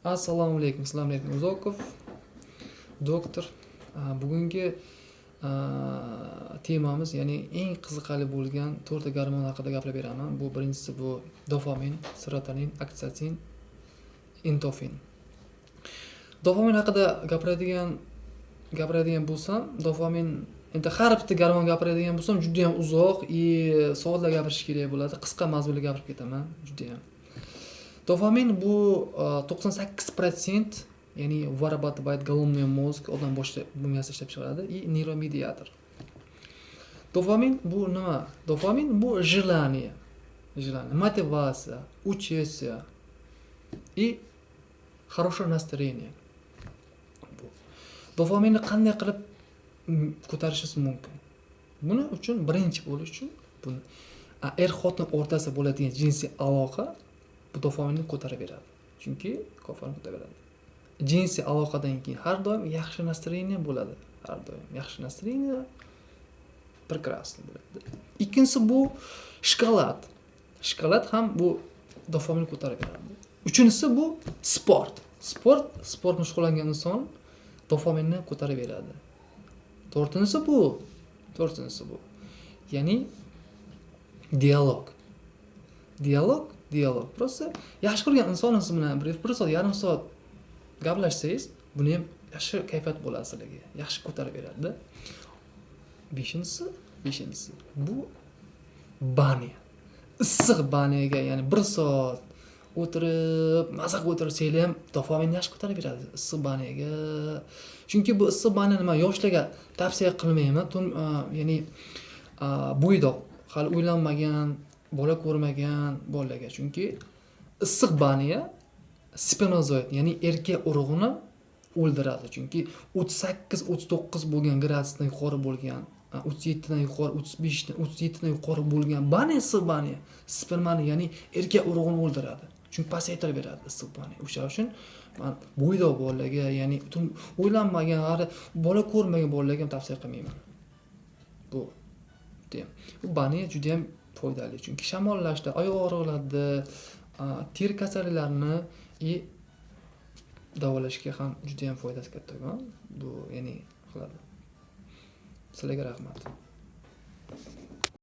Assalomu alaykum, Uzoqov, doktor. Bugungi temamiz, ya'ni eng qiziqarli bo'lgan 4 ta gormon haqida gapirib beraman. Bu birinchisi bu dopamin, serotonin, oksitosin, endorfin. Dopamin haqida gapiradigan bo'lsam, dopamin endi har bitta gormon gapiradigan bo'lsam, juda ham uzoq, soatlar gapirish kerak bo'ladi. Qisqa mazmunli gapirib ketaman, juda ham. Dopamin bu 98%, ya'ni вырабатывает головной мозг, odam boshida bu miyasi ishlab chiqaradi, и нейромедиатор. Dopamin bu nima? Dopamin bu желание, мотивация, участие и хорошее настроение. Dopaminni qanday qilib ko'tarishingiz mumkin? Buni uchun birinchi bo'lish uchun er-xotin o'rtasida bo'ladigan jinsiy aloqa bu dopaminni ko'tarib beradi. Chunki dopamin ko'tarib beradi. Jinsiy aloqadan keyin har doim yaxshi настроение bo'ladi. Har doim yaxshi настроение прекрасно bo'ladi. Ikkinchisi bu shokolad. Shokolad ham bu dopaminni ko'tarib beradi. Uchinchisi bu sport. Sportni shug'ullangan inson dopaminni ko'tarib beradi. To'rtinchisi bu ya'ni dialog. Просто yaxshi ko'rgan insoningiz bilan bir soat, yarim soat gaplashsangiz, buni ham yaxshi kayfiyat bo'ladi sizlarga. Yaxshi ko'tarib beradi. Beshinchisi bu banya. Issiq banyaga, ya'ni bir soat o'tirib, maza qilib o'tirsanglar ham dopaminni yaxshi ko'tarib beradi issiq banyaga. Chunki bu issiq banya nima, yoshlarga tavsiya qilmayman. Ya'ni bo'ydoq, hali uylanmagan, bola ko'rmagan bolalarga. Chunki issiq banya spermatozoid, ya'ni erkak urug'ini o'ldiradi. Chunki 38-39 bo'lgan gradusdan yuqori bo'lgan, 37 dan yuqori, 35 dan 37 dan yuqori bo'lgan issiq banya spermani, ya'ni erkak urug'ini o'ldiradi. Chunki pasaytirib beradi issiq banya. O'sha uchun men bo'ydoq bolalarga, ya'ni o'ylanmagan, bola ko'rmagan bolalarga ham tavsiya qilmayman. Bu banya juda ham foydali. Chunki shamollashda, oyoq og'riqlarida, teri kasalliklarini davolashga ham juda ham foydasi katta. Bu ya'ni qiladi. Sizlarga rahmat.